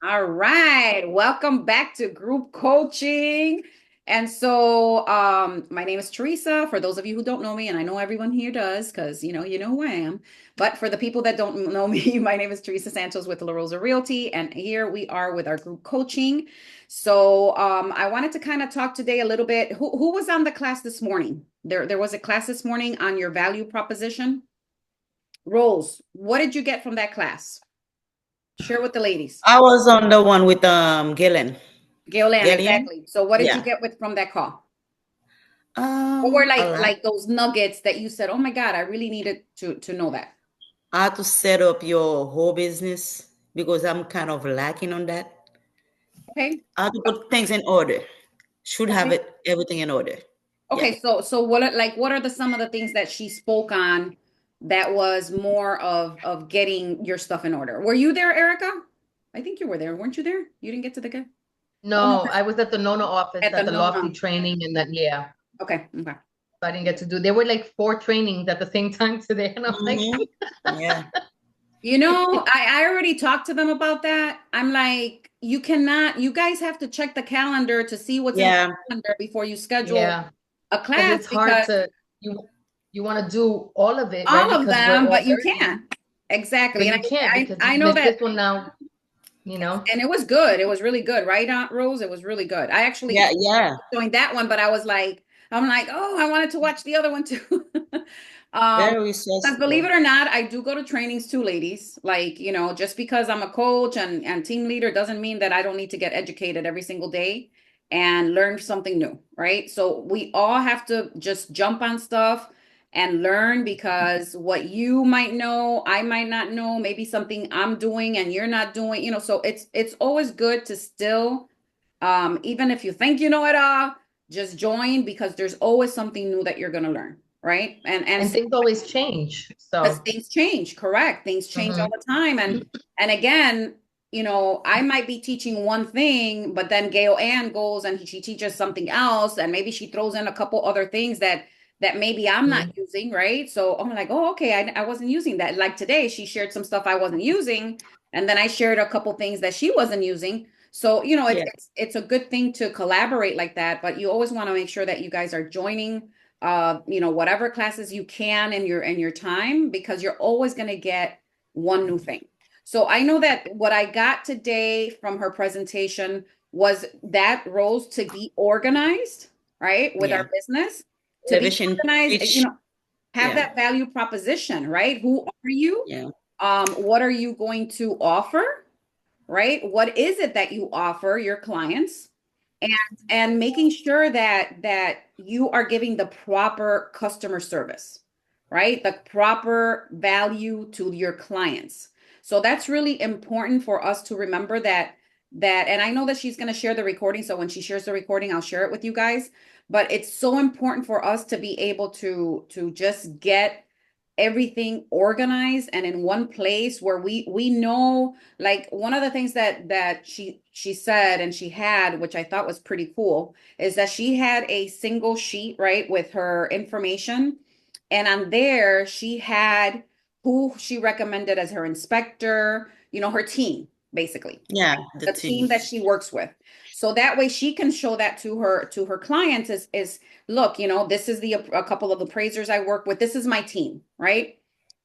All right, welcome back to group coaching. And so, my name is Teresa. For those of you who don't know me, and I know everyone here does, because you know who I am. But for the people that don't know me, my name is Teresa Santos with La Rosa Realty, and here we are with our group coaching. So, I wanted to kind of talk today a little bit. Who was on the class this morning? There was a class this morning on your value proposition. Rose, what did you get from that class? Share with the ladies. I was on the one with Gillen. Gillian, Gillian? exactly. So what did you Yeah. get with from that call? What were A like lot. those nuggets that you said, "Oh my God, I really needed to know that." How to set up your whole business because I'm kind of lacking on that. Okay. How to put things in order. Should have Okay. it everything in order. Yeah. Okay, so what are the some of the things that she spoke on that was more of getting your stuff in order? Were you there, Erica? I think you were there. Weren't you there? You didn't get to the good. Oh no, No, I was at the Nona office at the at the Lofty Nona. training, and then yeah, Okay, okay. so I didn't get to do. There were like four trainings at the same time today, and I'm like, Mm-hmm. Yeah. I already talked to them about that. I'm like, you guys have to check the calendar to see what's in the Yeah. calendar before you schedule yeah, a because class it's hard because to you want to do all of it, right? all of Because we're them, all but you learning, can't. Exactly. but And you can't because I you know missed that, this one now, you know. and it was good. It was really good, right, Aunt Rose? It was really good. I Yeah. actually Yeah. joined that one, but I'm like, oh, I wanted to watch the other one too. Um, Very because believe resourceful. it or not, I do go to trainings too, ladies. Like, just because I'm a coach and team leader doesn't mean that I don't need to get educated every single day and learn something new, right? So we all have to just jump on stuff and learn because what you might know, I might not know, maybe something I'm doing and you're not doing, so it's always good to still even if you think you know it all, just join because there's always something new that you're going to learn, right? And And things always change. because So, things change, correct? Things change all mhm. the time, and again, I might be teaching one thing, but then Gail Ann goes and she teaches something else, and maybe she throws in a couple other things that maybe I'm not Mhm. using, right? So I'm like, oh, okay, I wasn't using that. Like today, she shared some stuff I wasn't using, and then I shared a couple things that she wasn't using. So Yeah. it's a good thing to collaborate like that, but you always want to make sure that you guys are joining whatever classes you can in your time because you're always going to get one new thing. So I know that what I got today from her presentation was that Rose to be organized, right, with our Yeah. business, to be Television organized, pitch. have Yeah. that value proposition, right? Who are you? Yeah. What are you going to offer? Right? What is it that you offer your clients? And making sure that you are giving the proper customer service, right? The proper value to your clients. So that's really important for us to remember that and I know that she's going to share the recording, so when she shares the recording, I'll share it with you guys, but it's so important for us to be able to just get everything organized and in one place where we know, like one of the things that she said and she had, which I thought was pretty cool, is that she had a single sheet, right, with her information, and on there she had who she recommended as her inspector, her team, basically, Yeah. The the team. team that she works with. So that way she can show that to her clients is look, this is a couple of appraisers I work with. This is my team, right?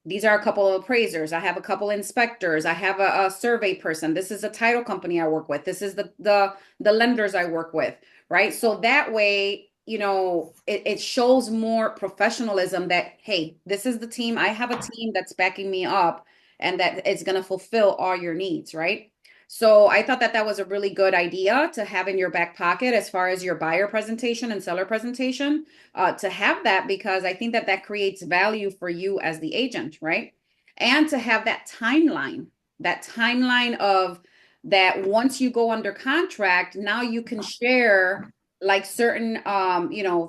These are a couple of appraisers. I have a couple inspectors. I have a survey person. This is a title company I work with. This is the lenders I work with, right? So that way, it shows more professionalism that, hey, this is the team. I have a team that's backing me up and that is going to fulfill all your needs, right? So I thought that that was a really good idea to have in your back pocket as far as your buyer presentation and seller presentation, to have that because I think that that creates value for you as the agent, right? And to have that timeline of that once you go under contract, now you can share like certain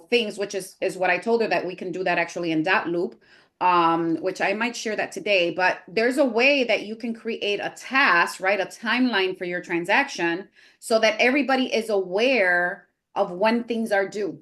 things, which is what I told her that we can do that actually in dot loop, which I might share that today, but there's a way that you can create a task, right? A timeline for your transaction so that everybody is aware of when things are due.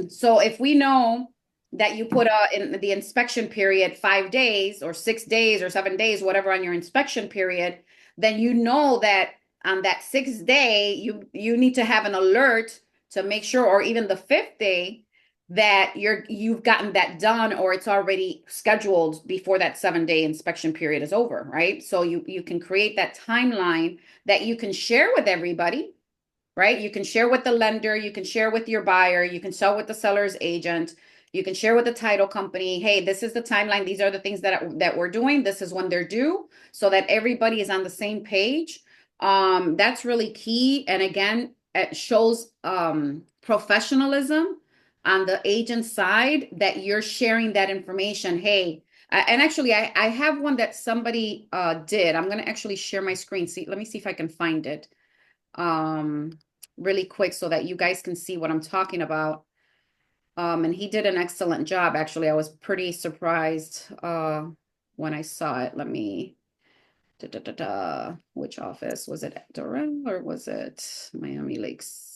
So if we know that you put in the inspection period 5 days or 6 days or 7 days, whatever on your inspection period, then you know that on that 6th day, you need to have an alert to make sure, or even the 5th day, that you've gotten that done, or it's already scheduled before that 7-day inspection period is over, right? So you can create that timeline that you can share with everybody, right? You can share with the lender, you can share with your buyer, you can share with the seller's agent, you can share with the title company. Hey, this is the timeline. These are the things that we're doing. This is when they're due, so that everybody is on the same page. That's really key. And again, it shows professionalism on the agent side, that you're sharing that information. Hey, and actually, I have one that somebody did. I'm going to actually share my screen. See, let me see if I can find it really quick so that you guys can see what I'm talking about. And he did an excellent job. Actually, I was pretty surprised when I saw it. Let me, which office was it? Doral or was it Miami Lakes?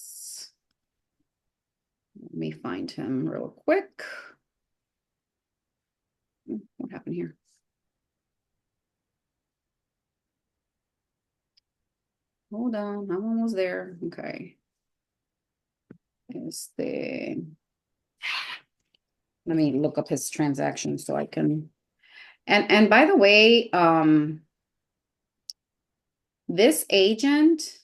Let me find him real quick. What happened here? Hold on, I'm almost there. Okay. Is the, let me look up his transaction so I can, and by the way, this agent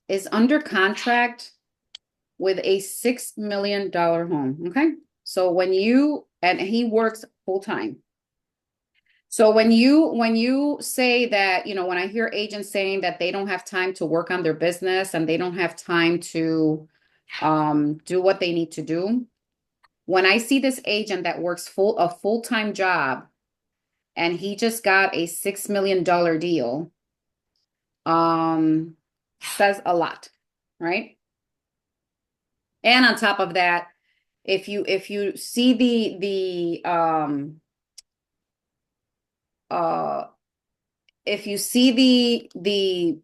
is under contract with a $6 million home. Okay. So when you, and he works full time. So when you say that, when I hear agents saying that they don't have time to work on their business and they don't have time to do what they need to do, when I see this agent that works a full-time job and he just got a $6 million deal, says a lot, right? And on top of that, if you see if you see the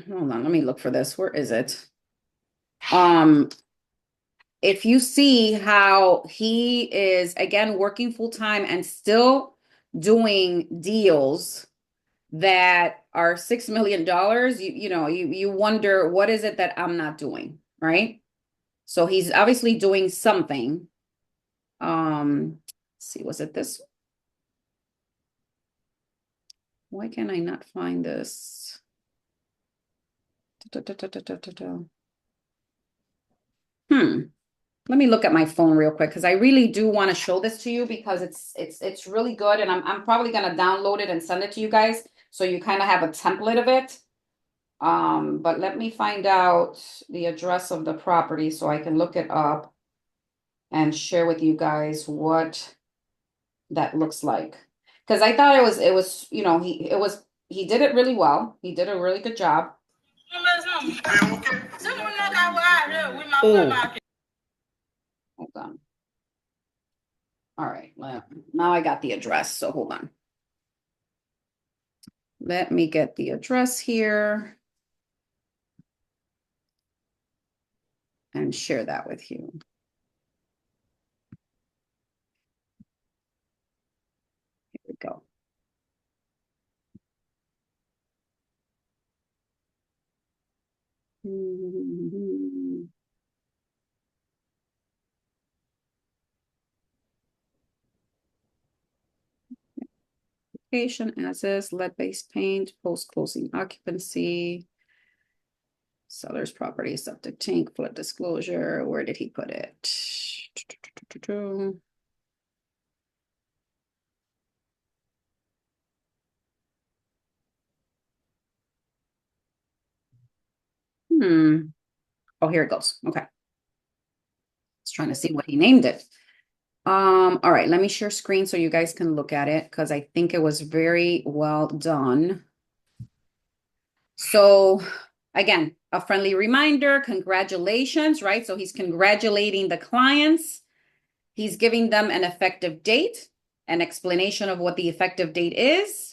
hold on, let me look for this. Where is it? If you see how he is again working full time and still doing deals that are $6 million, you wonder, what is it that I'm not doing, right? So he's obviously doing something. Let's see, was it this? Why can I not find this? Let me look at my phone real quick, because I really do want to show this to you, because it's really good, and I'm probably gonna download it and send it to you guys so you kind of have a template of it. But let me find out the address of the property so I can look it up and share with you guys what that looks like. Because I thought it was he did it really well. He did a really good job. Oh, Hold on. All right, well, now I got the address, so hold on. Let me get the address here and share that with you. Here we go. Location as is, lead-based paint, post-closing occupancy, seller's property, septic tank, flood disclosure. Where did he put it? Oh, here it goes. Okay. Just trying to see what he named it. All right, let me share screen so you guys can look at it, because I think it was very well done. So again, a friendly reminder, congratulations, right? So he's congratulating the clients. He's giving them an effective date, an explanation of what the effective date is,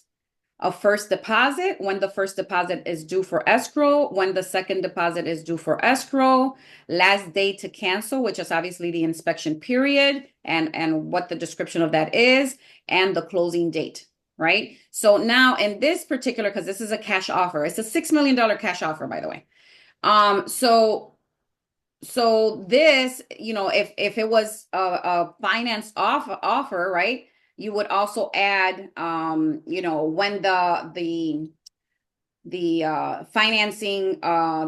a first deposit, when the first deposit is due for escrow, when the second deposit is due for escrow, last day to cancel, which is obviously the inspection period, and what the description of that is, and the closing date. right? So now in this particular, because this is a cash offer, it's a $6 million cash offer, by the way. So this, if it was a finance offer, right? You would also add, when the financing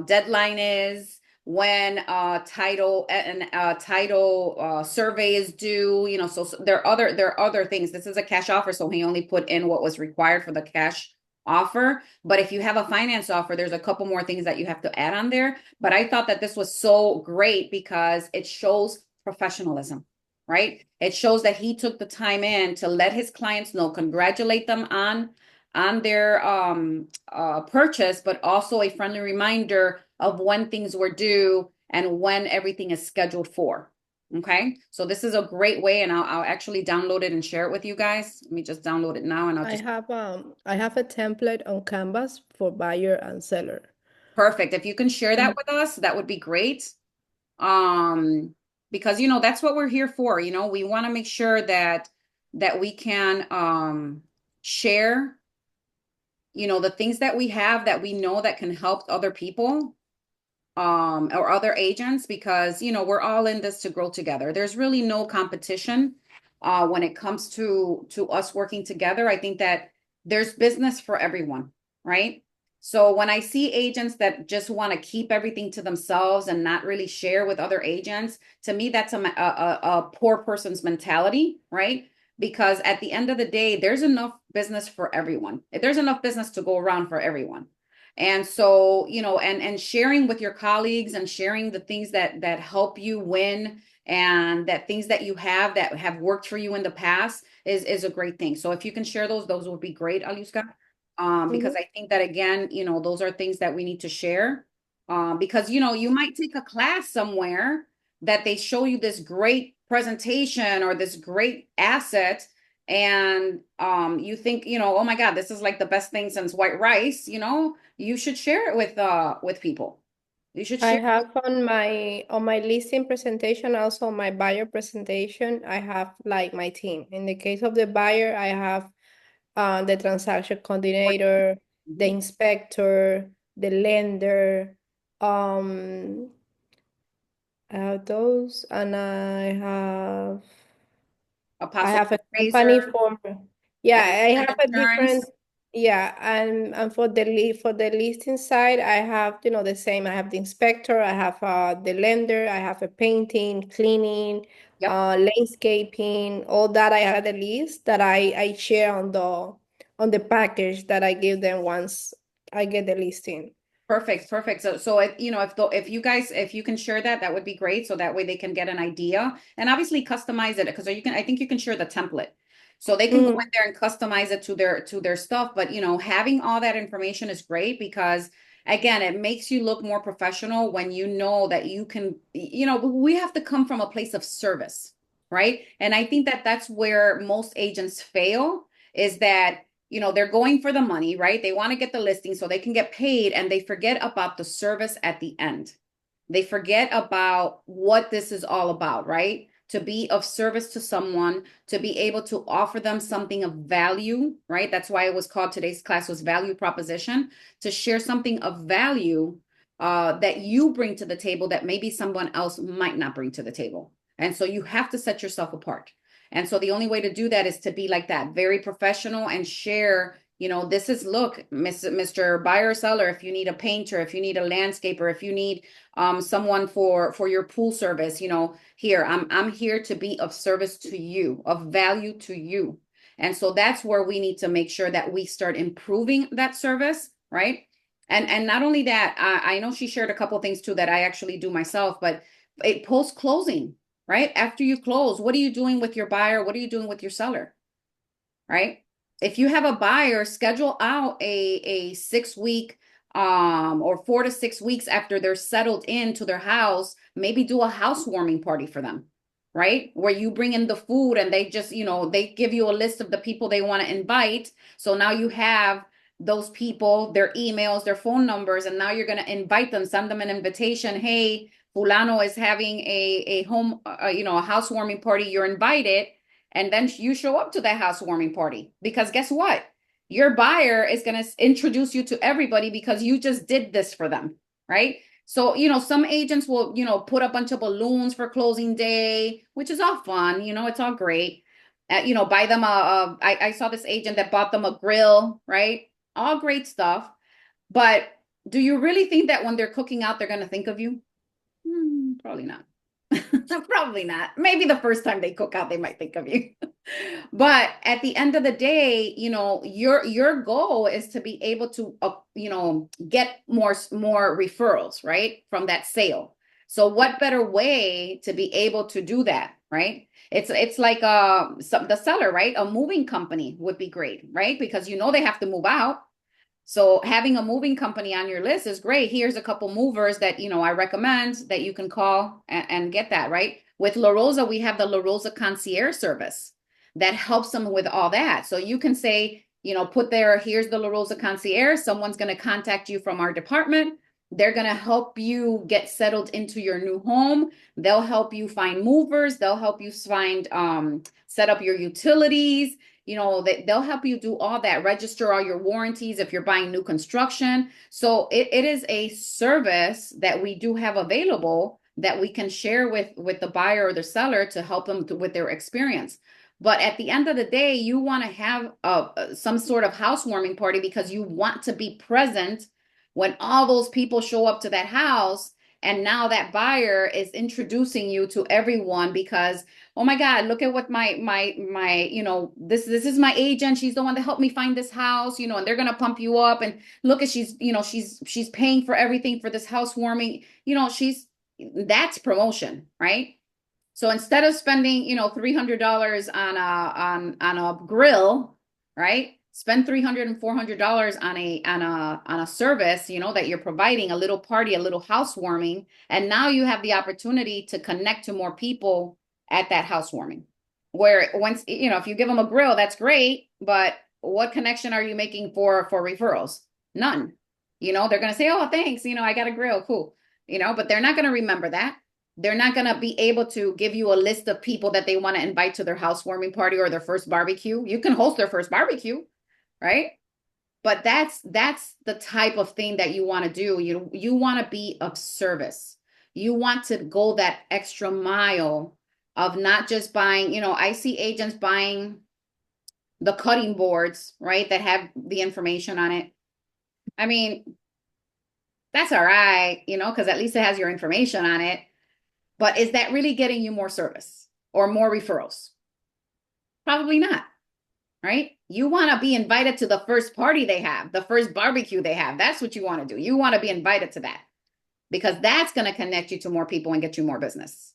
deadline is, when title survey is due, so there are other things. This is a cash offer, so he only put in what was required for the cash offer. But if you have a finance offer, there's a couple more things that you have to add on there. But I thought that this was so great because it shows professionalism, right? It shows that he took the time in to let his clients know, congratulate them on their purchase, but also a friendly reminder of when things were due and when everything is scheduled for. Okay, so this is a great way, and I'll actually download it and share it with you guys. Let me just download it now, and I'll just I have a template on Canvas for buyer and seller. perfect. If you can share that with us, that would be great. Because that's what we're here for. We want to make sure that we can share the things that we have that we know that can help other people or other agents, because we're all in this to grow together. There's really no competition when it comes to us working together. I think that there's business for everyone, right? So when I see agents that just want to keep everything to themselves and not really share with other agents, to me that's a poor person's mentality, right? Because at the end of the day, there's enough business for everyone. There's enough business to go around for everyone. And so, and sharing with your colleagues and sharing the things that help you win, and that things that you have that have worked for you in the past is a great thing. So if you can share those would be great, Aluska. Because I think that again, those are things that we need to share. Because you might take a class somewhere that they show you this great presentation or this great asset, and you think, oh my God, this is like the best thing since white rice. You should share it with people. You should I share. have on my listing presentation, also my buyer presentation, I have like my team. In the case of the buyer, I have the transaction coordinator, the Mhm. inspector, the lender, um, I have those, and A I possible have a company appraiser for, yeah, and I have a different, insurance. yeah, and for the listing side, I have, the same. I have the inspector, I have the lender, I have a painting, cleaning, Yep. landscaping, all that. I have the list that I share on the package that I give them once I get the listing. Perfect, perfect. So if you can share that, that would be great. So that way they can get an idea and obviously customize it, because I think you can share the template. So they can go in Mm, there and customize it to their stuff. But having all that information is great, because again, it makes you look more professional when you know that you can, we have to come from a place of service, right? And I think that that's where most agents fail, is that they're going for the money, right? They want to get the listing so they can get paid, and they forget about the service at the end. They forget about what this is all about, right? To be of service to someone, to be able to offer them something of value, right? That's why it was called, today's class was value proposition, to share something of value that you bring to the table that maybe someone else might not bring to the table. And so you have to set yourself apart. And so the only way to do that is to be like that, very professional, and share, this is, look, Mr. Buyer Seller, if you need a painter, if you need a landscaper, if you need someone for your pool service, here, I'm here to be of service to you, of value to you. And so that's where we need to make sure that we start improving that service, right? And not only that, I know she shared a couple things too that I actually do myself, but post closing, right? After you close, what are you doing with your buyer? What are you doing with your seller? Right? If you have a buyer, schedule out a 6 week or 4 to 6 weeks after they're settled into their house, maybe do a housewarming party for them, right? Where you bring in the food and they just, they give you a list of the people they want to invite. So now you have those people, their emails, their phone numbers, and now you're going to invite them, send them an invitation. Hey, Fulano is having a home, a housewarming party. You're invited. and then you show up to that housewarming party, because guess what? Your buyer is going to introduce you to everybody because you just did this for them, right? So, some agents will, put a bunch of balloons for closing day, which is all fun, it's all great. Buy them I saw this agent that bought them a grill, right? All great stuff. But do you really think that when they're cooking out, they're going to think of you? Probably not. Probably not. Maybe the first time they cook out, they might think of you. But at the end of the day, your goal is to be able to, get more referrals, right, from that sale. So what better way to be able to do that, right? It's like the seller, right? A moving company would be great, right? Because they have to move out. So having a moving company on your list is great. Here's a couple movers that, I recommend that you can call and get that, right? With La Rosa, we have the La Rosa concierge service that helps them with all that. So you can say, here's the La Rosa concierge. Someone's going to contact you from our department. They're going to help you get settled into your new home. They'll help you find movers. They'll help you find, set up your utilities. They'll help you do all that, register all your warranties if you're buying new construction. So it is a service that we do have available that we can share with the buyer or the seller to help them with their experience. But at the end of the day, you want to have some sort of housewarming party because you want to be present when all those people show up to that house. And now that buyer is introducing you to everyone because, oh my God, look at what my this is my agent. She's the one that helped me find this house, and they're gonna pump you up. And look at she's paying for everything for this housewarming. That's promotion, right? So instead of spending, $300 on a grill, right? Spend $300 and $400 on a service, that you're providing, a little party, a little housewarming, and now you have the opportunity to connect to more people at that housewarming. Where once, if you give them a grill, that's great, but what connection are you making for referrals? None. They're gonna say, "Oh, thanks, I got a grill, cool," but they're not gonna remember that. They're not going to be able to give you a list of people that they want to invite to their housewarming party or their first barbecue. You can host their first barbecue, right? But that's the type of thing that you want to do. You want to be of service. You want to go that extra mile of not just buying, I see agents buying the cutting boards, right, that have the information on it. I mean, that's all right, because at least it has your information on it. But is that really getting you more service or more referrals? Probably not, right? You want to be invited to the first party they have, the first barbecue they have. That's what you want to do. You want to be invited to that because that's going to connect you to more people and get you more business.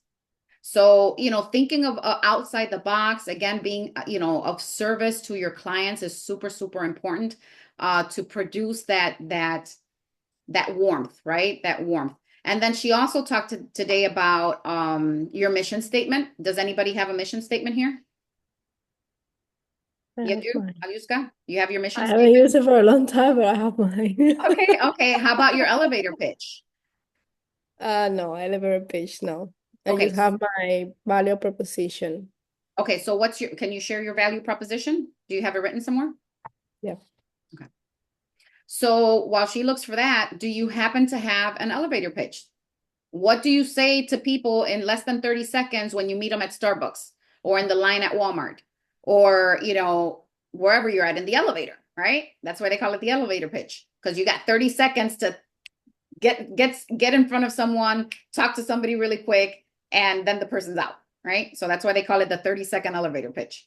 So, thinking of outside the box, again, being, of service to your clients is super, super important to produce that warmth, right? That warmth. And then she also talked today about your mission statement. Does anybody have a mission statement here? You do, Aliuska? You have your mission I statement? haven't used it for a long time, but I have mine. Okay. How about your elevator pitch? No, elevator pitch, no. I Okay. just have my value proposition. Okay, so can you share your value proposition? Do you have it written somewhere? Yeah. Okay. So while she looks for that, do you happen to have an elevator pitch? What do you say to people in less than 30 seconds when you meet them at Starbucks or in the line at Walmart or, wherever you're at in the elevator, right? That's why they call it the elevator pitch, because you got 30 seconds to get in front of someone, talk to somebody really quick, and then the person's out, right? So that's why they call it the 30-second elevator pitch.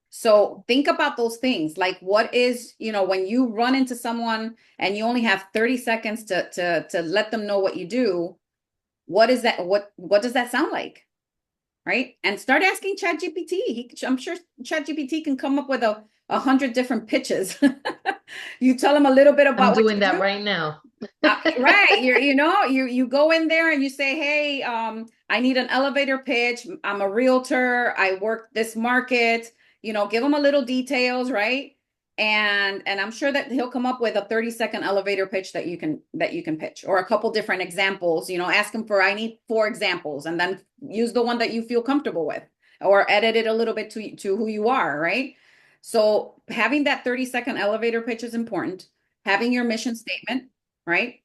So think about those things. Like what is, when you run into someone and you only have 30 seconds to let them know what you do, what is that? What does that sound like? Right? And start asking ChatGPT. I'm sure ChatGPT can come up with 100 different pitches. You tell them a little bit about I'm doing what that you do. right now. Right. You go in there and you say, hey, I need an elevator pitch. I'm a realtor. I work this market, give them a little details, right? And I'm sure that he'll come up with a 30-second elevator pitch that you can pitch, or a couple different examples, ask him for, I need 4 examples, and then use the one that you feel comfortable with. or edit it a little bit to who you are, right? So having that 30-second elevator pitch is important. Having your mission statement, right?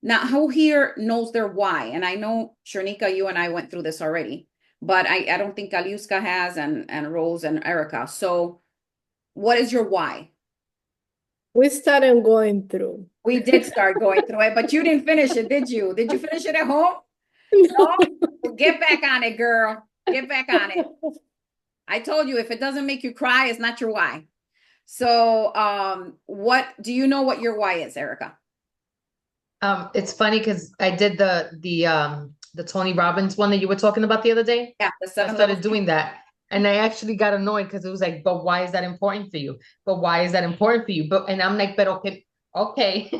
Now, who here knows their why? And I know, Sharnika, you and I went through this already, but I don't think Aliuska has, and Rose and Erica. So what is your why? We started going through. We did start going through it, but you didn't finish it, did you? Did you finish it at home? No. No? Get back on it, girl. Get back on it. I told you, if it doesn't make you cry, it's not your why. So, what do you know what your why is, Erica? It's funny because I did the Tony Robbins one that you were talking about the other day. Yeah, the So I 7 started levels. doing that. And I actually got annoyed because it was like, but why is that important for you? But why is that important for you? But and I'm like, but okay.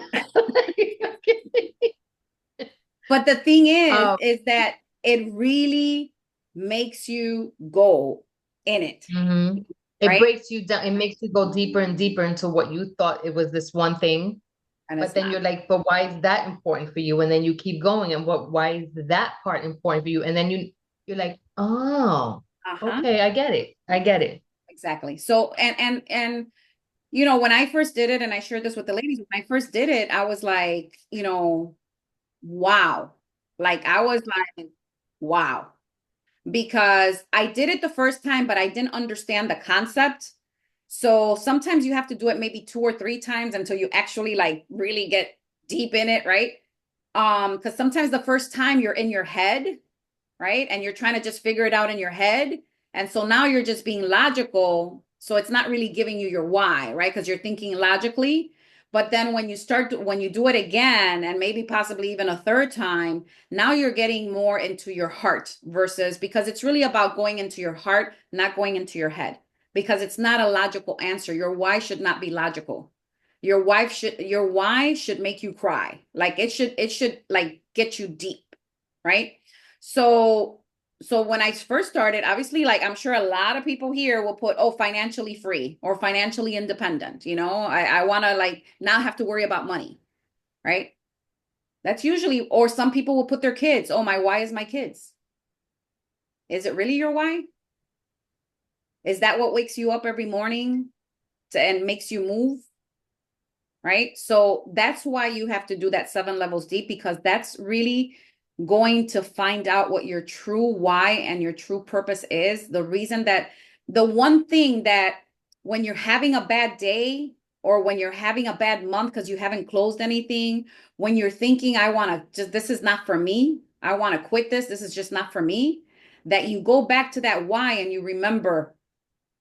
But the thing Um, is that it really makes you go in it, mhm. It right? breaks you down, it makes you go deeper and deeper into what you thought it was this one thing. And But it's then not. you're like, but why is that important for you? And then you keep going, and why is that part important for you? And then you're like, oh, Uh-huh. okay, I get it. I get it. Exactly. So, and you know, when I first did it, and I shared this with the ladies, when I first did it, I was like, you know, wow. Like I was like, wow. Because I did it the first time, but I didn't understand the concept. So sometimes you have to do it maybe 2 or 3 times until you actually like really get deep in it, right? Because sometimes the first time you're in your head, right? And you're trying to just figure it out in your head. And so now you're just being logical. So it's not really giving you your why, right? Because you're thinking logically. But then when you do it again, and maybe possibly even a third time, now you're getting more into your heart versus, because it's really about going into your heart, not going into your head, because it's not a logical answer. Your why should not be logical. Your why should make you cry. Like it should like get you deep, right? So when I first started, obviously, like I'm sure a lot of people here will put, oh, financially free or financially independent. You know, I want to like not have to worry about money, right? That's usually, or some people will put their kids, oh, my why is my kids. Is it really your why? Is that what wakes you up every morning and makes you move? Right? So that's why you have to do that 7 levels deep, because that's really going to find out what your true why and your true purpose is. The reason that the one thing that when you're having a bad day or when you're having a bad month because you haven't closed anything, when you're thinking, I want to just, this is not for me, I want to quit this is just not for me, that you go back to that why and you remember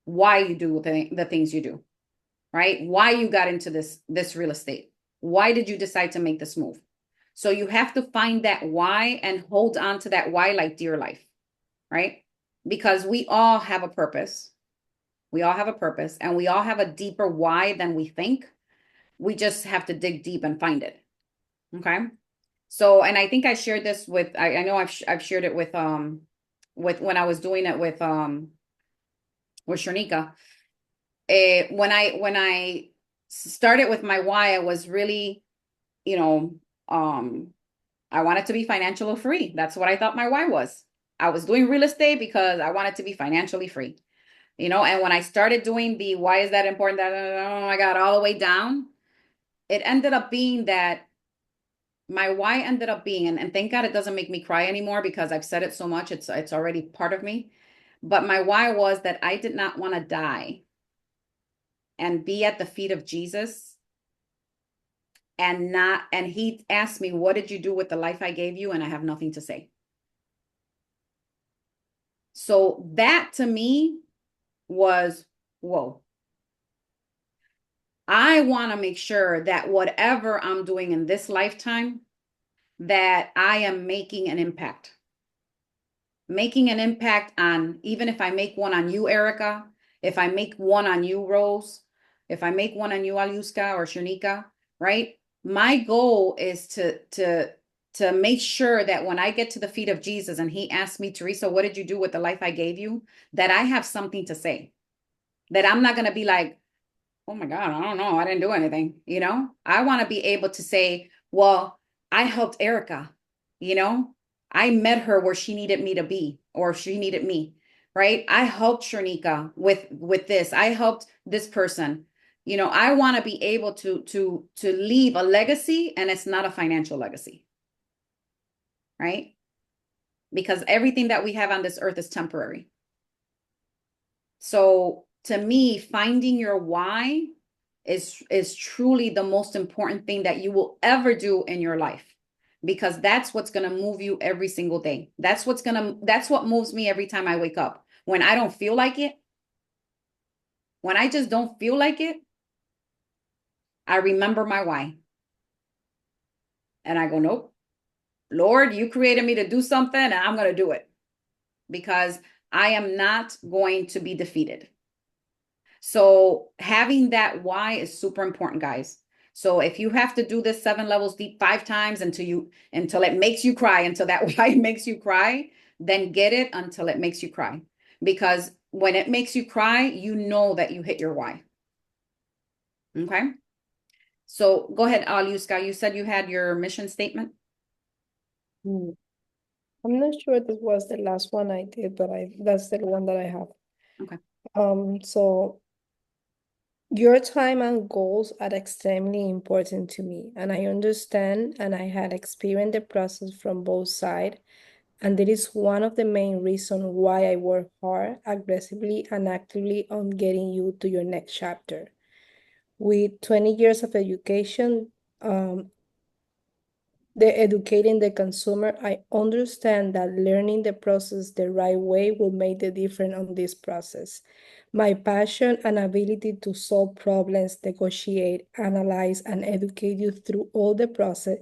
why you do the things you do, right? Why you got into this real estate. Why did you decide to make this move? So you have to find that why and hold on to that why like dear life, right? Because we all have a purpose. We all have a purpose and we all have a deeper why than we think. We just have to dig deep and find it. Okay? So, and I think I shared this with I know I've shared it with when I was doing it with Shanika. When I started with my why, I was really, you know, I wanted to be financially free. That's what I thought my why was. I was doing real estate because I wanted to be financially free, you know. And when I started doing the why is that important, that oh my God, all the way down, it ended up being that my why ended up being, and thank God it doesn't make me cry anymore because I've said it so much, it's already part of me. But my why was that I did not want to die and be at the feet of Jesus and not, and he asked me, what did you do with the life I gave you? And I have nothing to say. So that to me was, whoa. I want to make sure that whatever I'm doing in this lifetime, that I am making an impact on, even if I make one on you, Erica, if I make one on you, Rose, if I make one on you, Alyuska or Shanika, right? My goal is to make sure that when I get to the feet of Jesus and he asks me, Teresa, what did you do with the life I gave you? That I have something to say, that I'm not going to be like, oh my God, I don't know, I didn't do anything. You know, I want to be able to say, well, I helped Erica, you know, I met her where she needed me to be, or she needed me, right? I helped Sharnika with this. I helped this person. I want to be able to leave a legacy, and it's not a financial legacy, right? Because everything that we have on this earth is temporary. So to me, finding your why is truly the most important thing that you will ever do in your life, because that's what's going to move you every single day. That's what moves me every time I wake up. When I don't feel like it, when I just don't feel like it, I remember my why. And I go, nope, Lord, you created me to do something, and I'm going to do it, because I am not going to be defeated. So having that why is super important, guys. So if you have to do this 7 levels deep 5 times until it makes you cry, until that why makes you cry, then get it until it makes you cry. Because when it makes you cry, you know that you hit your why. Okay. So go ahead, Alyuska. You said you had your mission statement. Mm. I'm not sure this was the last one I did, but that's the one that I have. Okay. So your time and goals are extremely important to me, and I understand and I had experienced the process from both sides. And it is one of the main reasons why I work hard, aggressively, and actively on getting you to your next chapter. With 20 years of education, the educating the consumer, I understand that learning the process the right way will make the difference on this process. My passion and ability to solve problems, negotiate, analyze, and educate you through all the process,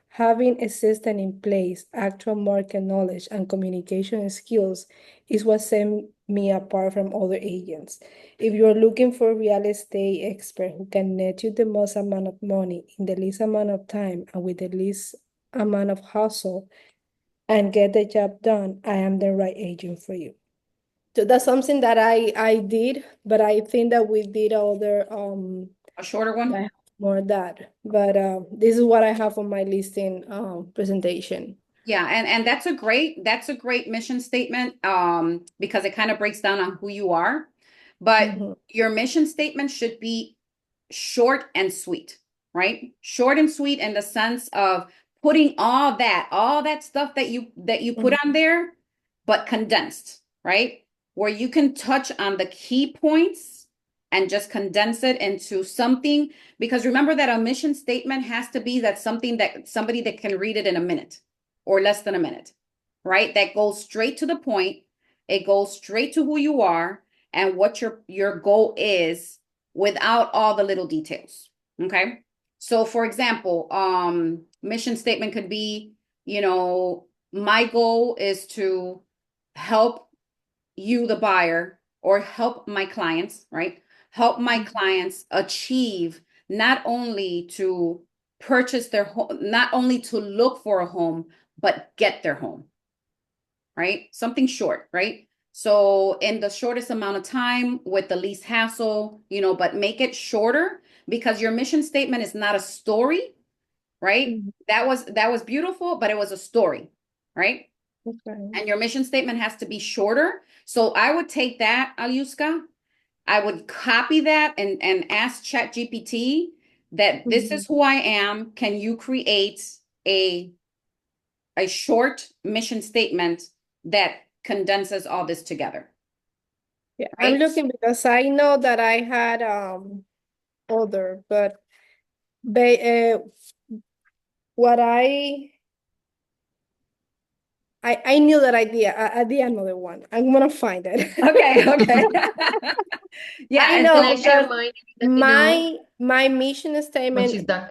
having a system in place, actual market knowledge, and communication skills is what set me apart from other agents. If you're looking for a real estate expert who can net you the most amount of money in the least amount of time and with the least amount of hustle and get the job done, I am the right agent for you. So that's something that I did, but I think that we did other A shorter I one. have more of that. But this is what I have on my listing presentation. Yeah, and that's a great mission statement, because it kind of breaks down on who you are. But Mhm. your mission statement should be short and sweet, right? Short and sweet in the sense of putting all that stuff that you put Mhm. on there, but condensed, right? Where you can touch on the key points and just condense it into something, because remember that a mission statement has to be that somebody that can read it in a minute or less than a minute, right? That goes straight to the point. It goes straight to who you are and what your goal is without all the little details. Okay. So for example, mission statement could be, my goal is to help you, the buyer, or help my clients, right? Help my clients achieve not only to purchase their home, not only to look for a home, but get their home, right? Something short, right? So in the shortest amount of time with the least hassle, but make it shorter, because your mission statement is not a story, right? Mhm. That was beautiful, but it was a story, right? Okay. And your mission statement has to be shorter. So I would take that, Alyuska. I would copy that and ask ChatGPT that this is Mhm. who I am. Can you create a a short mission statement that condenses all this together, Yeah, I'm right? looking because I know that I had other, but what I knew that I did another one. I'm gonna find it. Okay, okay. Yeah, I and Can know I so share because mine? Let me know my mission when statement, she's done.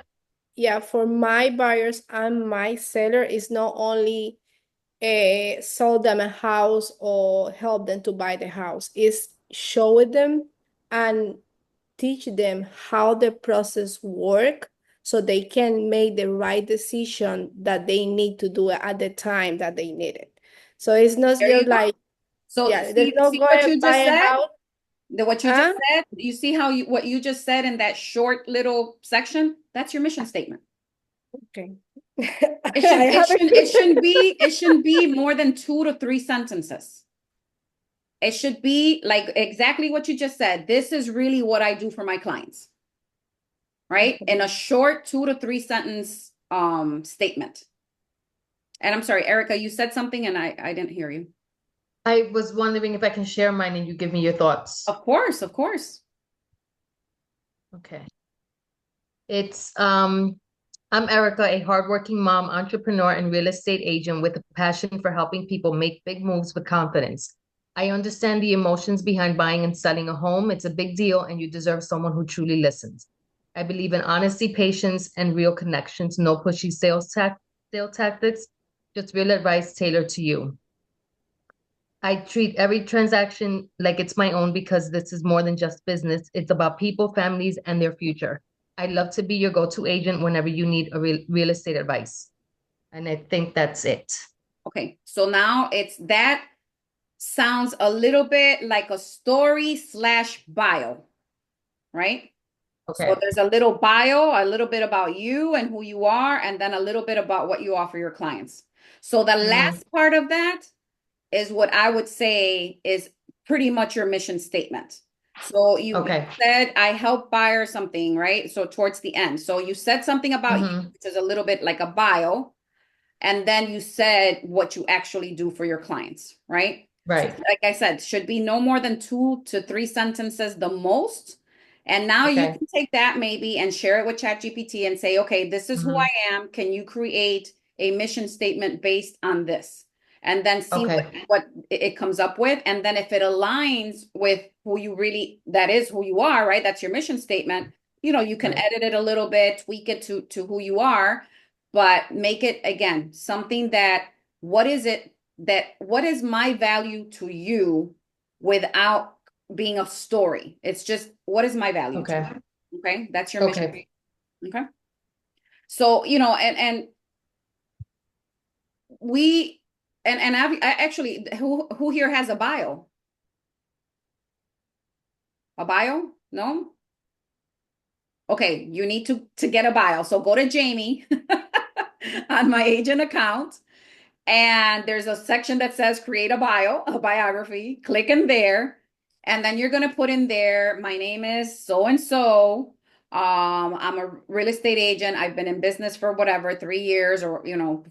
yeah, for my buyers and my seller is not only sell them a house or help them to buy the house, is show them and teach them how the process work so they can make the right decision that they need to do at the time that they need it. So it's not there you just go. like, So yeah, there's no see go what and you buy just a said? house. What you just Huh? said? You see how what you just said in that short little section? That's your mission statement. Okay. It I should it haven't. shouldn't it shouldn't be it shouldn't be more than 2 to 3 sentences. it should be like exactly what you just said. This is really what I do for my clients, right? In a short 2 to 3 sentence statement. And I'm sorry, Erica, you said something and I didn't hear you. I was wondering if I can share mine and you give me your thoughts. Of course, of course. Okay. It's I'm Erica, a hardworking mom, entrepreneur, and real estate agent with a passion for helping people make big moves with confidence. I understand the emotions behind buying and selling a home. It's a big deal, and you deserve someone who truly listens. I believe in honesty, patience, and real connections, no pushy sales tactics, just real advice tailored to you. I treat every transaction like it's my own because this is more than just business. It's about people, families, and their future. I'd love to be your go-to agent whenever you need a real estate advice. And I think that's it. Okay, so now it's that sounds a little bit like a story slash bio, right? So Okay. there's a little bio, a little bit about you and who you are, and then a little bit about what you offer your clients. So the last part of that is what I would say is pretty much your mission statement. So you Okay. said I help buyers something, right? So towards the end. So you said something about you, Mhm. which is a little bit like a bio, and then you said what you actually do for your clients, right? So Right. like I said, should be no more than 2 to 3 sentences the most. And now you Okay. can take that maybe and share it with ChatGPT and say, okay, this is who Mhm. I am. Can you create a mission statement based on this? And then see Okay. what it comes up with. And then if it aligns with who you really, that is who you are, right? That's your mission statement. You can Right. edit it a little bit, tweak it to who you are, but make it again something that what is my value to you without being a story. It's just what is my value to Okay. you? Okay, that's your mission. Okay. Okay, so and we and I actually who here has a bio? A bio? No. Okay, you need to get a bio. So go to Jamie on my agent account. And there's a section that says create a bio, a biography. Click in there. And then you're going to put in there, my name is so and so. I'm a real estate agent. I've been in business for whatever, 3 years or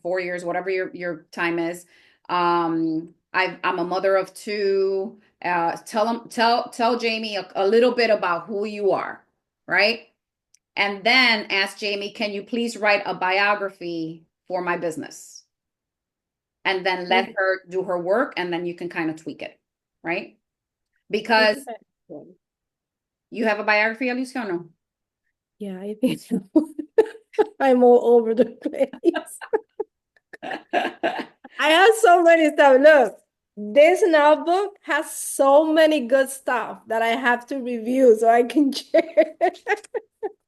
4 years, whatever your time is. I'm a mother of two. Tell Jamie a little bit about who you are, right? And then ask Jamie, can you please write a biography for my business? And then let her do her work, and then you can kind of tweak it, right? Because you have a biography, Alicia, or no? Yeah, I think so. I'm all over the place. I have so many stuff. Look, this notebook has so many good stuff that I have to review so I can share.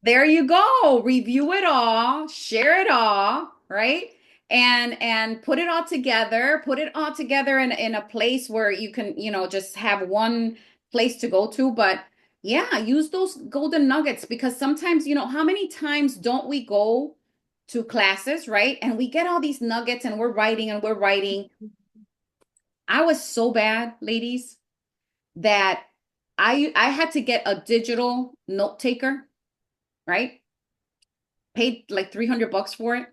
There you go. Review it all, share it all, right? And put it all together. Put it all together in a place where you can, just have one place to go to. But yeah, use those golden nuggets because sometimes, how many times don't we go to classes, right? And we get all these nuggets and we're writing and we're writing. I was so bad, ladies, that I had to get a digital note taker, right? Paid like $300 for it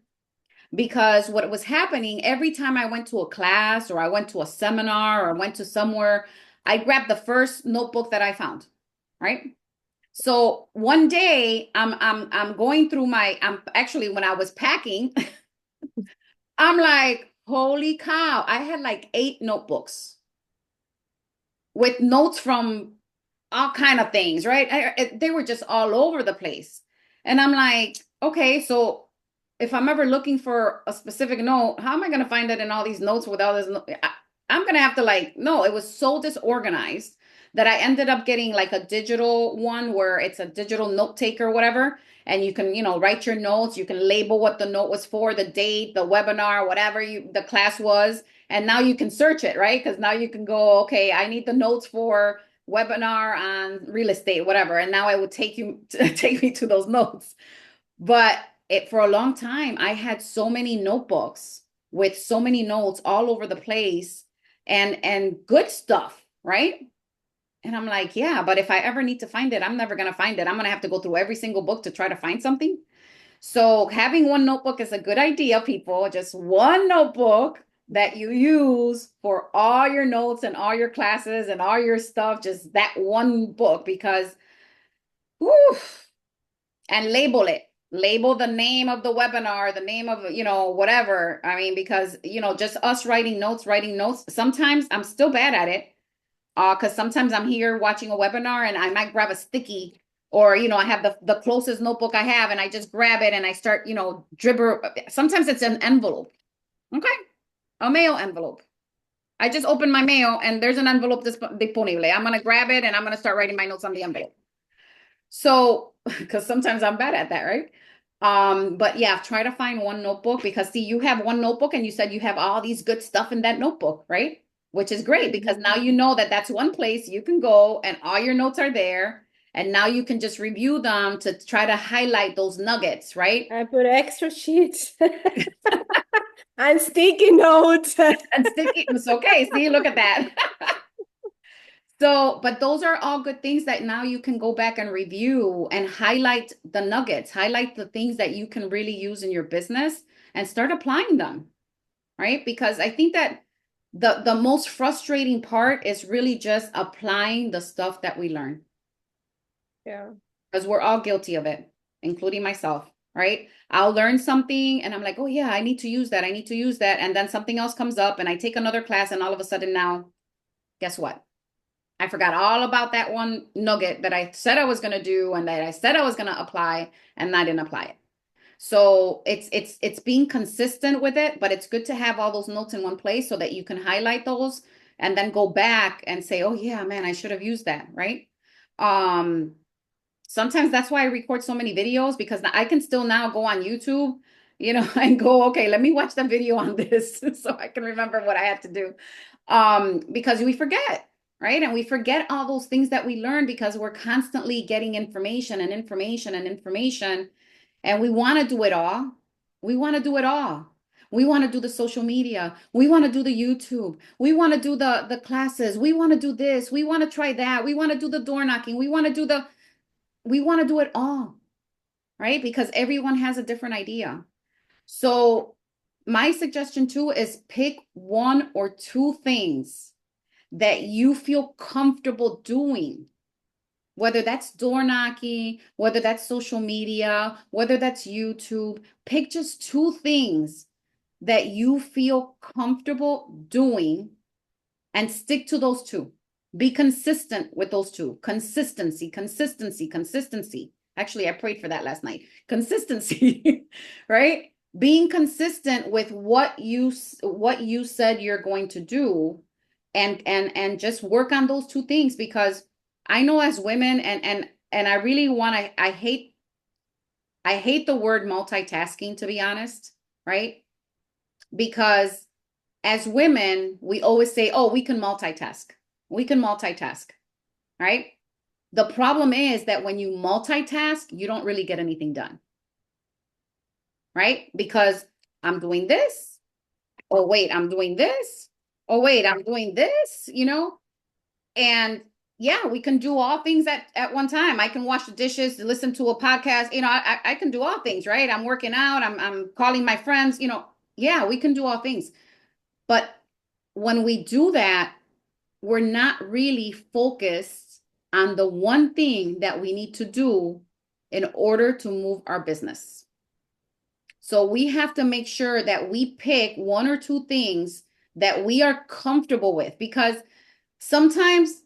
because what was happening every time I went to a class or I went to a seminar or I went to somewhere, I grabbed the first notebook that I found, right? So one day I'm going through I'm actually when I was packing, I'm like, holy cow, I had like 8 notebooks with notes from all kind of things, right? They were just all over the place. And I'm like, okay, so if I'm ever looking for a specific note, how am I going to find it in all these notes with all this? I'm going to have to no, it was so disorganized that I ended up getting like a digital one where it's a digital note taker, whatever. And you can, write your notes. You can label what the note was for, the date, the webinar, whatever the class was. And now you can search it, right? Because now you can go, okay, I need the notes for webinar on real estate, whatever. And now I would take me to those notes. But for a long time, I had so many notebooks with so many notes all over the place and good stuff, right? And I'm like, yeah, but if I ever need to find it, I'm never going to find it. I'm going to have to go through every single book to try to find something. So having one notebook is a good idea, people. Just one notebook that you use for all your notes and all your classes and all your stuff, just that one book, because whew, and label it. Label the name of the webinar, the name of, whatever. I mean, because, just us writing notes, sometimes I'm still bad at it. Because sometimes I'm here watching a webinar and I might grab a sticky, or, I have the closest notebook I have and I just grab it and I start, dribble. Sometimes it's an envelope. Okay. A mail envelope. I just opened my mail and there's an envelope disponible. I'm going to grab it and I'm going to start writing my notes on the envelope. So, because sometimes I'm bad at that, right? But yeah, try to find one notebook, because see, you have one notebook and you said you have all these good stuff in that notebook, right? Which is great, because now you know that that's one place you can go and all your notes are there. And now you can just review them to try to highlight those nuggets, right? I put extra sheets and sticky notes. And sticky, it's okay. See, look at that. So, but those are all good things that now you can go back and review and highlight the nuggets, highlight the things that you can really use in your business and start applying them, right? Because I think that the most frustrating part is really just applying the stuff that we learn, Yeah. because we're all guilty of it, including myself, right? I'll learn something and I'm like, oh yeah, I need to use that. I need to use that. And then something else comes up and I take another class and all of a sudden now, guess what? I forgot all about that one nugget that I said I was going to do and that I said I was going to apply, and I didn't apply it. So it's being consistent with it, but it's good to have all those notes in one place so that you can highlight those and then go back and say, oh yeah, man, I should have used that, right? Sometimes that's why I record so many videos, because I can still now go on YouTube, and go, okay, let me watch the video on this so I can remember what I had to do. Because we forget, right? And we forget all those things that we learn because we're constantly getting information and information and information, and we want to do it all. We want to do it all. We want to do the social media. We want to do the YouTube. We want to do the classes. We want to do this. We want to try that. We want to do the door knocking. We want to do it all, right? Because everyone has a different idea. So my suggestion too is pick one or two things that you feel comfortable doing, whether that's door knocking, whether that's social media, whether that's YouTube. Pick just two things that you feel comfortable doing and stick to those two. Be consistent with those two. Consistency, consistency, consistency. Actually, I prayed for that last night. Consistency, right? Being consistent with what you said you're going to do, and just work on those two things, because I know as women, and I really want to, I hate the word multitasking, to be honest, right? Because as women, we always say, oh, we can multitask. We can multitask, right? The problem is that when you multitask, you don't really get anything done, right? Because I'm doing this. Oh, wait, I'm doing this. Oh, wait, I'm doing this, And yeah, we can do all things at one time. I can wash the dishes, listen to a podcast, I can do all things, right? I'm working out, I'm calling my friends, yeah, we can do all things. But when we do that, we're not really focused on the one thing that we need to do in order to move our business. So we have to make sure that we pick one or two things that we are comfortable with, because sometimes,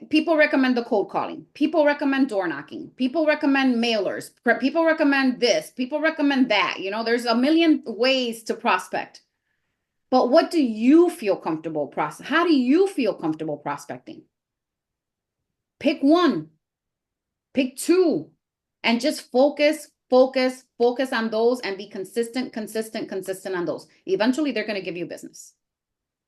people recommend the cold calling, people recommend door knocking, people recommend mailers, people recommend this, people recommend that, there's a million ways to prospect. But what do you feel comfortable how do you feel comfortable prospecting? Pick one, pick two, and just focus on those, and be consistent on those. Eventually they're going to give you business,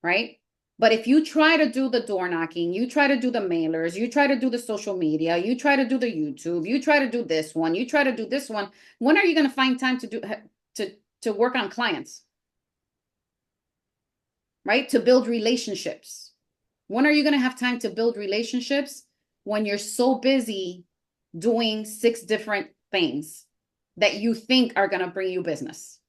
right? But if you try to do the door knocking, you try to do the mailers, you try to do the social media, you try to do the YouTube, you try to do this one, you try to do this one, when are you going to find time to work on clients? Right? To build relationships. When are you going to have time to build relationships when you're so busy doing 6 different things that you think are going to bring you business?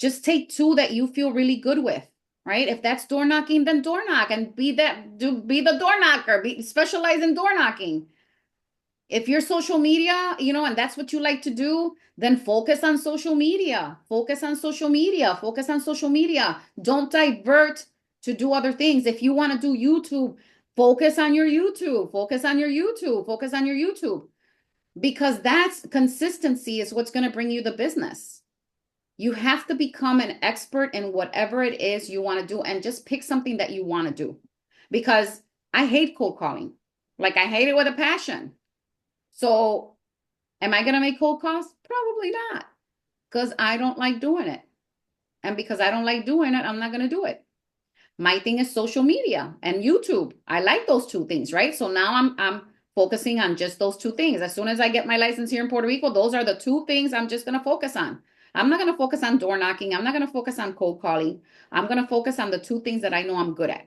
Just take 2 that you feel really good with, right? If that's door knocking, then door knock and be the door knocker, specialize in door knocking. If you're social media, and that's what you like to do, then focus on social media. Focus on social media. Focus on social media. Don't divert to do other things. If you want to do YouTube, focus on your YouTube. Focus on your YouTube. Focus on your YouTube. Because that's consistency is what's going to bring you the business. You have to become an expert in whatever it is you want to do, and just pick something that you want to do. Because I hate cold calling. Like, I hate it with a passion. So am I going to make cold calls? Probably not, because I don't like doing it. And because I don't like doing it, I'm not going to do it. My thing is social media and YouTube. I like those 2 things, right? So now I'm focusing on just those 2 things. As soon as I get my license here in Puerto Rico, those are the 2 things I'm just going to focus on. I'm not going to focus on door knocking. I'm not going to focus on cold calling. I'm going to focus on the 2 things that I know I'm good at.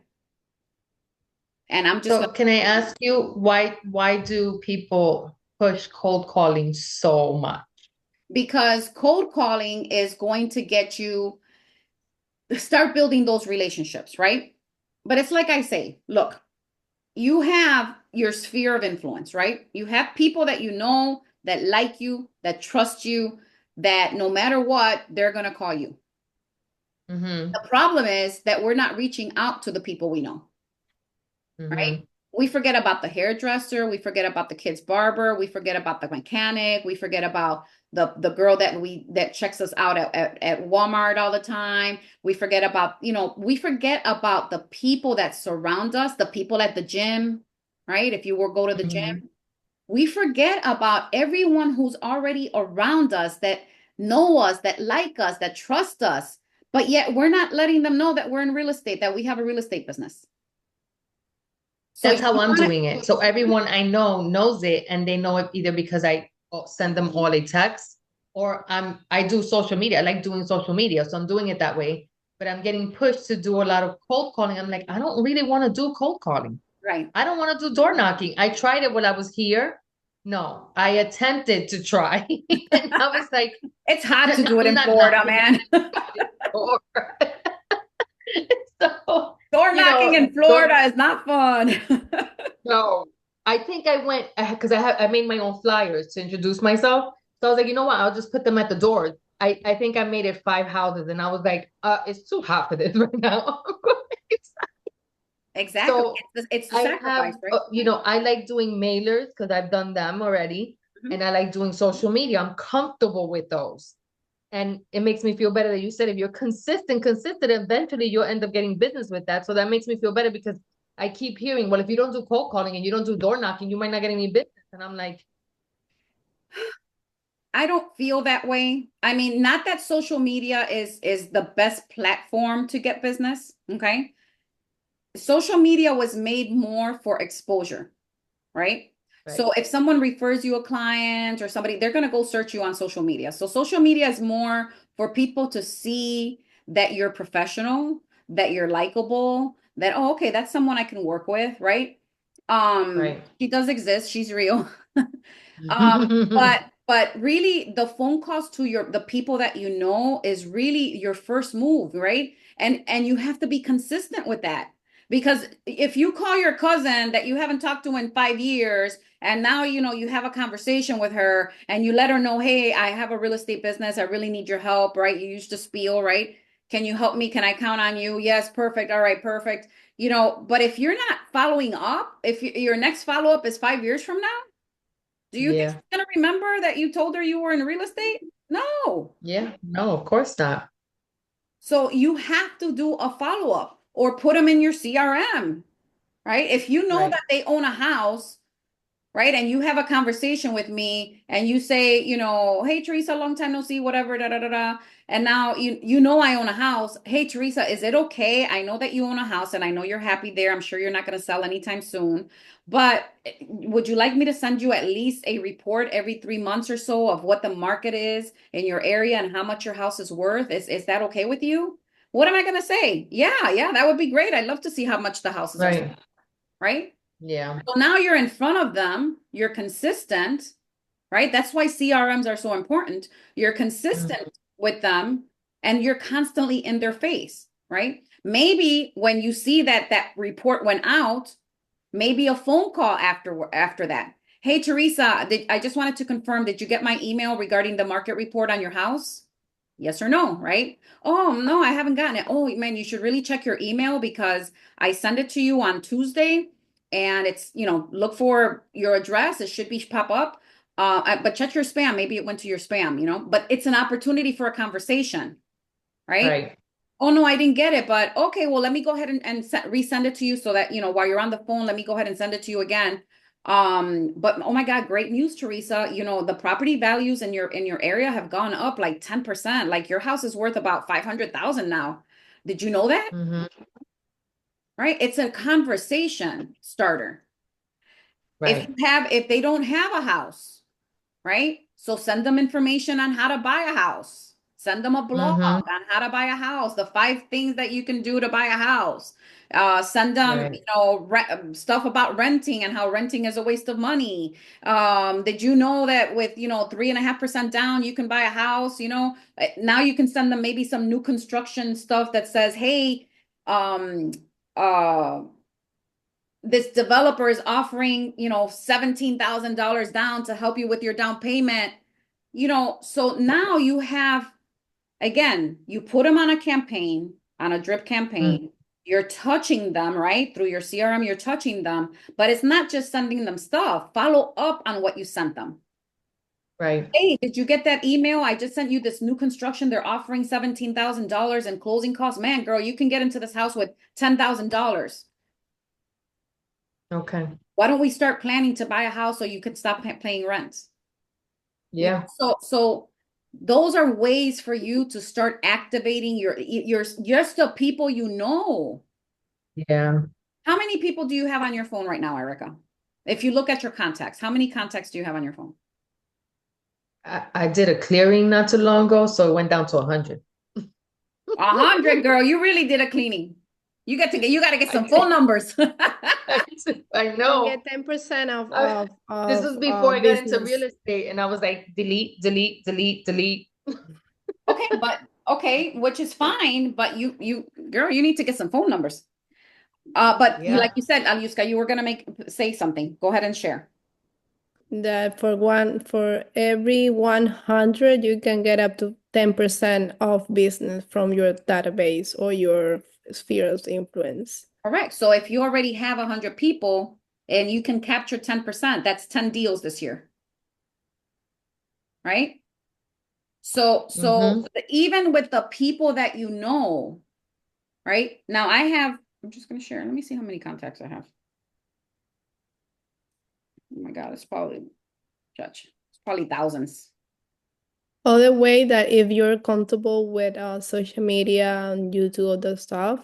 And I'm just So can I ask you why do people push cold calling so much? because cold calling is going to get you start building those relationships, right? But it's like I say, look, you have your sphere of influence, right? You have people that you know that like you, that trust you, that no matter what, they're going to call you. Mm-hmm. The problem is that we're not reaching out to the people we know, right? Mm-hmm. We forget about the hairdresser, we forget about the kid's barber, we forget about the mechanic, we forget about the girl that checks us out at Walmart all the time. We forget about, we forget about the people that surround us, the people at the gym, right? If you will go to the Mm-hmm. gym, we forget about everyone who's already around us, that know us, that like us, that trust us, but yet we're not letting them know that we're in real estate, that we have a real estate business. So That's how you I'm want to, doing it. So everyone I know knows it, and they know it either because I send them all a text, or I do social media. I like doing social media, so I'm doing it that way. But I'm getting pushed to do a lot of cold calling. I'm like, I don't really want to do cold calling. right. I don't want to do door knocking. I tried it when I was here. No, I attempted to try, and I was like, It's hot to do it I'm in not Florida, knocking man. anybody's door. So, Door knocking in door Florida is not fun. no, I think I went because I made my own flyers to introduce myself. So I was like, you know what? I'll just put them at the door. I think I made it 5 houses, and I was like, it's too hot for this right now. Exactly. So It's the I sacrifice, have, right? I like doing mailers because I've done them already, Mhm. and I like doing social media. I'm comfortable with those. And it makes me feel better that you said if you're consistent, eventually you'll end up getting business with that. So that makes me feel better because I keep hearing, well, if you don't do cold calling and you don't do door knocking, you might not get any business. And I'm like, I don't feel that way. I mean, not that social media is the best platform to get business, okay? Social media was made more for exposure, right? right, So if someone refers you a client or somebody, they're going to go search you on social media. So social media is more for people to see that you're professional, that you're likable, that, oh, okay, that's someone I can work with, right? right. She does exist, she's real. But really the phone calls to the people that you know is really your first move, right? And you have to be consistent with that. Because if you call your cousin that you haven't talked to in 5 years, and now you have a conversation with her and you let her know, hey, I have a real estate business, I really need your help, right? You used to spiel, right? Can you help me? Can I count on you? Yes, perfect. All right, perfect. But if you're not following up, if your next follow-up is 5 years from now, do you think she's Yeah, gonna remember that you told her you were in real estate? No. yeah, no, of course not. So you have to do a follow-up or put them in your CRM, right? If you know Right. that they own a house, right? And you have a conversation with me and you say, hey Teresa, long time no see, whatever, da da da da. And now you know I own a house. Hey Teresa, is it okay? I know that you own a house and I know you're happy there. I'm sure you're not going to sell anytime soon. But would you like me to send you at least a report every 3 months or so of what the market is in your area and how much your house is worth? Is that okay with you? What am I going to say? Yeah, that would be great. I'd love to see how much the houses are, Right. right? Yeah. So now you're in front of them, you're consistent, right? That's why CRMs are so important. You're consistent with them and you're constantly in their face, right? Maybe when you see that that report went out, maybe a phone call after that. Hey, Teresa, I just wanted to confirm, did you get my email regarding the market report on your house? Yes or no, right? Oh, no, I haven't gotten it. Oh, man, you should really check your email because I sent it to you on Tuesday and it's, look for your address. It should be pop up. But check your spam. Maybe it went to your spam, but it's an opportunity for a conversation, right? Right. Oh no, I didn't get it, but okay, well, let me go ahead and resend it to you so that, while you're on the phone, let me go ahead and send it to you again. But oh my God, great news, Teresa. The property values in your area have gone up like 10%. Like your house is worth about 500,000 now. Did you know that? Mm-hmm. Right? It's a conversation starter. Right. If they don't have a house, right? So send them information on how to buy a house. Send them a blog Mm-hmm. on how to buy a house, the 5 things that you can do to buy a house. Send them, Right. stuff about renting and how renting is a waste of money. Did you know that with, 3.5% down, you can buy a house, now you can send them maybe some new construction stuff that says, hey, um, uh, this developer is offering, $17,000 down to help you with your down payment. So now you have, again, you put them on a campaign, on a drip Mm. campaign. You're touching them, right? Through your CRM, you're touching them, but it's not just sending them stuff. Follow up on what you sent them. Right. Hey, did you get that email? I just sent you this new construction. They're offering $17,000 in closing costs. Man, girl, you can get into this house with $10,000. Okay. Why don't we start planning to buy a house so you could stop paying rent? Yeah. So those are ways for you to start activating your just the people you know. Yeah. How many people do you have on your phone right now, Erica? If you look at your contacts, how many contacts do you have on your phone? I did a clearing not too long ago, so it went down to 100. 100, girl. You really did a cleaning. You got to get I some did. phone numbers. I And know. get 10% of I- of this of was before I got into business. real estate, and I was like, delete, delete, delete, delete. Okay, which is fine, but you girl, you need to get some phone numbers. But Yeah. like you said, Aliuska, you were gonna say something. Go ahead and share. That for every 100 you can get up to 10% of business from your database or your sphere of influence. Correct. So if you already have 100 people and you can capture 10%, that's 10 deals this year, right? So Mm-hmm. even with the people that you know, right? Now I'm just gonna share. Let me see how many contacts I have. Oh my God, it's probably thousands. Other way that if you're comfortable with social media and YouTube other stuff,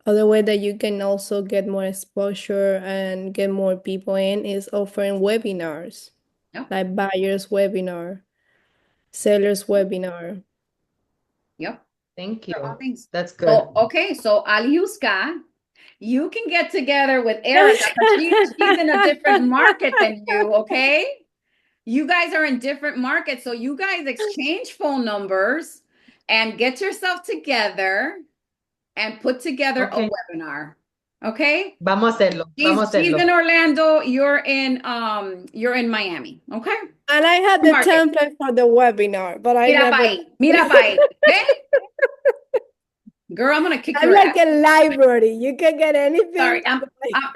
other way that you can also get more exposure and get more people in is offering webinars, Yep, like buyers webinar, sellers webinar. yep. Thank They're all you. things. That's good. So okay, so Aliuska, you can get together with Erica because she's in a different market than you, okay? You guys are in different markets, so you guys exchange phone numbers and get yourself together and put together a Okay. webinar. Okay? Vamos a hacerlo. Vamos a She's in hacerlo. Orlando, you're in Miami. Okay? And I had the Market. template for the webinar, but I Mira pa' never. ahí. Mira pa' ahí. Okay? Girl, I'm gonna kick I'm your like ass. a library. You can get Sorry, anything.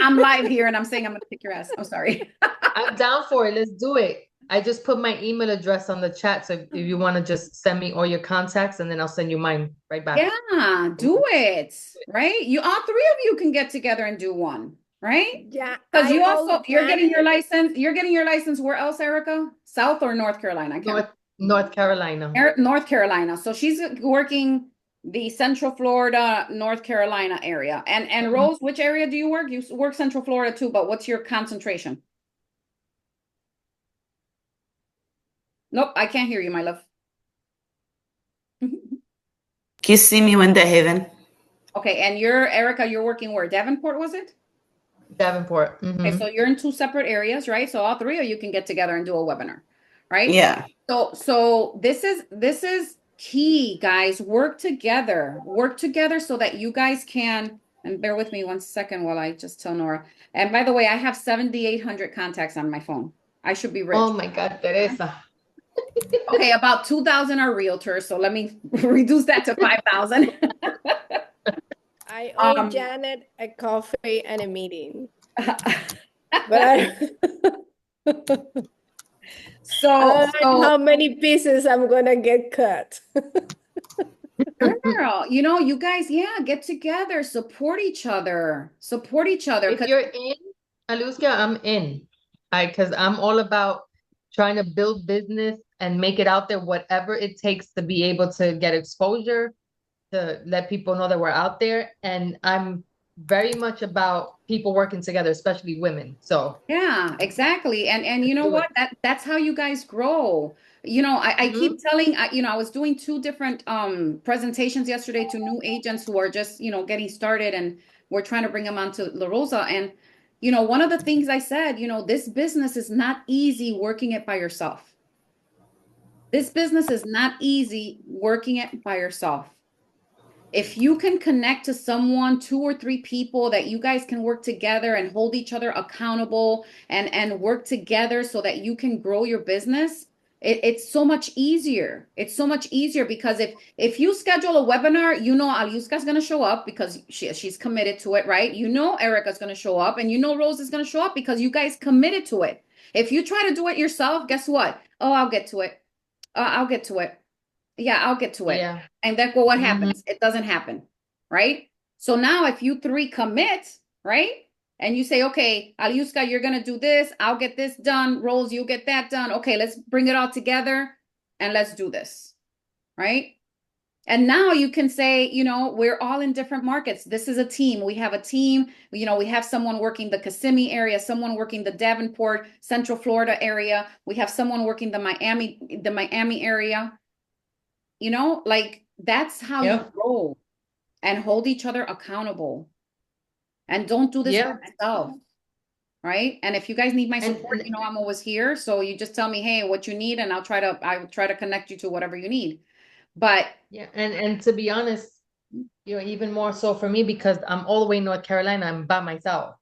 I'm live here and I'm saying I'm gonna kick your ass. I'm sorry. I'm down for it. Let's do it. I just put my email address on the chat. So if you want to just send me all your contacts and then I'll send you mine right back. Yeah, do it. Right? All three of you can get together and do one, right? Yeah, Because I all you're plan getting your it. license. You're getting your license where else, Erica? South or North Carolina? I can't North Carolina. North Carolina. So she's working the Central Florida, North Carolina area. And Rose, which area do you work? You work Central Florida too, but what's your concentration? Nope, I can't hear you, my love. Kissimmee went to heaven. Okay, and you're Erica, you're working where? Davenport, was it? Davenport. Okay, so you're in two separate areas, right? So all three of you can get together and do a webinar, right? Yeah. So this is key, guys. Work together. Work together so that you guys can, and bear with me 1 second while I just tell Nora. And by the way, I have 7,800 contacts on my phone. I should be rich. Oh my God, Teresa. Okay, about 2,000 are realtors, so let me reduce that to 5,000. I owe Um, Janet a coffee and a meeting, but I so I don't know so how many pieces I'm gonna get cut. girl, you guys, yeah, get together, support each other, If because you're in, Aluska, I'm in. Because I'm all about trying to build business and make it out there, whatever it takes to be able to get exposure, to let people know that we're out there. And I'm very much about people working together, especially women. So yeah, exactly. And you know do what? it. That's how you guys grow. I keep telling, I was doing two different presentations yesterday to new agents who are just, getting started, and we're trying to bring them onto La Rosa. And one of the things I said, this business is not easy working it by yourself. This business is not easy working it by yourself. If you can connect to someone, two or three people that you guys can work together and hold each other accountable and work together so that you can grow your business, it's so much easier. It's so much easier because if you schedule a webinar, Aliuska's going to show up because she's committed to it, right? Erica's going to show up, and Rose is going to show up because you guys committed to it. If you try to do it yourself, guess what? Oh, I'll get to it. I'll get to it. Yeah, I'll get to it. Yeah. And then what Mhm. happens? It doesn't happen, right? So now if you three commit, right? And you say, okay, Aliuska, you're gonna do this, I'll get this done, Rose, you get that done. Okay, let's bring it all together and let's do this, right? And now you can say, we're all in different markets. This is a team. We have a team. We have someone working the Kissimmee area, someone working the Davenport, Central Florida area. We have someone working the Miami area. Like that's how you Yep. grow and hold each other accountable. And don't do this by Yep. yourself, right? And if you guys need my support, And I'm always here. So you just tell me, hey, what you need, and I'll try to connect you to whatever you need. But yeah, and to be honest, even more so for me because I'm all the way in North Carolina, I'm by myself,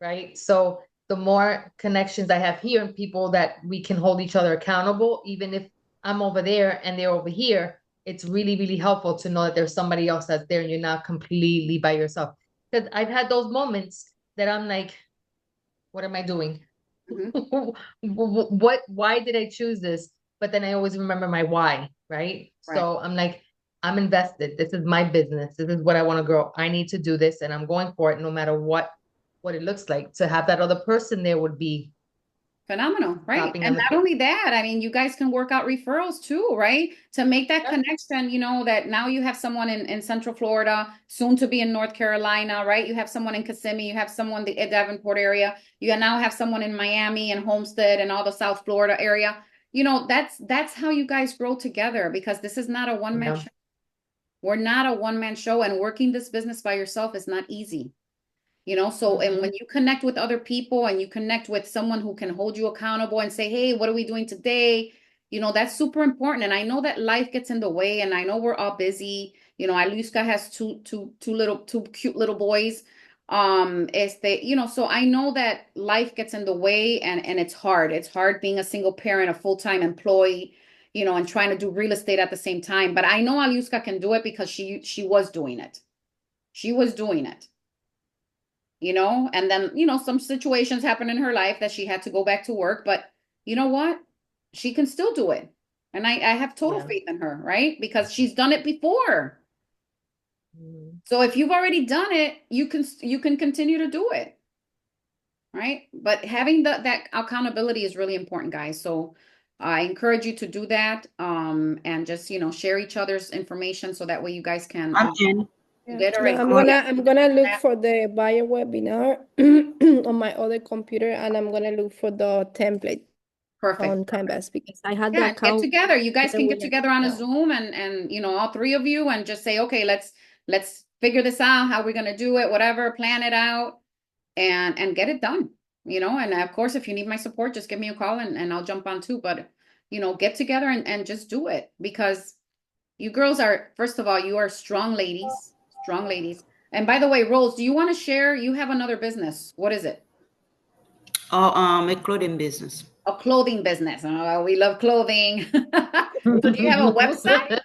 right? So the more connections I have here and people that we can hold each other accountable, even if I'm over there and they're over here, it's really, really helpful to know that there's somebody else that's there and you're not completely by yourself. Because I've had those moments that I'm like, what am I doing? mhm, Why did I choose this? But then I always remember my why, right? right. So I'm like, I'm invested. This is my business. This is what I want to grow. I need to do this and I'm going for it no matter what it looks like. To have that other person there would be Phenomenal, right? topping And on the not cake. only that, I mean, you guys can work out referrals too, right? To make that Yep. connection, that now you have someone in Central Florida, soon to be in North Carolina, right? You have someone in Kissimmee, you have someone in the Davenport area, you now have someone in Miami and Homestead and all the South Florida area. That's how you guys grow together, because this is not a one-man Yeah. show. We're not a one-man show, and working this business by yourself is not easy. And when Mhm. you connect with other people and you connect with someone who can hold you accountable and say, hey, what are we doing today? That's super important. And I know that life gets in the way, and I know we're all busy. Aluska has two cute little boys. So I know that life gets in the way, and it's hard. It's hard being a single parent, a full-time employee, and trying to do real estate at the same time. But I know Aluska can do it because she was doing it. She was doing it. And then, some situations happened in her life that she had to go back to work, but you know what? She can still do it. And I have total Yeah. faith in her, right? Because she's done it before. Mhm. So if you've already done it, you can continue to do it, right? But having that accountability is really important, guys. So I encourage you to do that, and just, share each other's information so that way you guys can I'm in. Yeah. get all No, right. I'm gonna look for the bio webinar on my other computer, and I'm gonna look for the template. Perfect. on Canvas because I had the Yeah, get account. together. You guys can They were get like, together on a yeah. Zoom and all three of you and just say, okay, let's figure this out, how we're gonna do it, whatever, plan it out and get it done. And of course, if you need my support, just give me a call and I'll jump on too. But get together and just do it because you girls are, first of all, you are strong ladies, strong ladies. And by the way, Rose, do you want to share? You have another business. What is it? Or a clothing business. A clothing business. Oh, we love clothing. So do you have a website?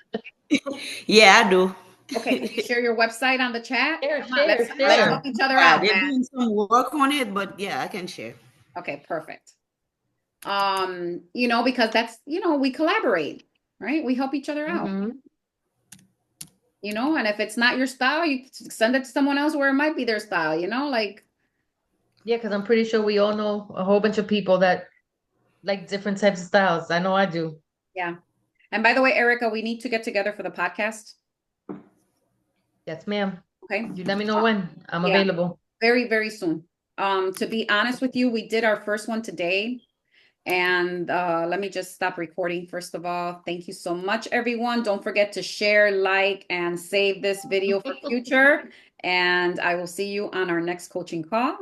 Yeah, I do. Okay, can you share your website on the chat? Share, Come on, let's share. help each other Yeah, out, they're man. doing some work on it, but yeah, I can share. Okay, perfect. Because that's, we collaborate, right? We help each other out. Hmm. And if it's not your style, you send it to someone else where it might be their style, like, Yeah, because I'm pretty sure we all know a whole bunch of people that like different types of styles. I know I do. yeah. And by the way, Erica, we need to get together for the podcast. Yes, ma'am. Okay. You let me know when I'm Yeah. available. Very, very soon. To be honest with you, we did our first one today. And let me just stop recording first of all. Thank you so much, everyone. Don't forget to share, like, and save this video for future. And I will see you on our next coaching call.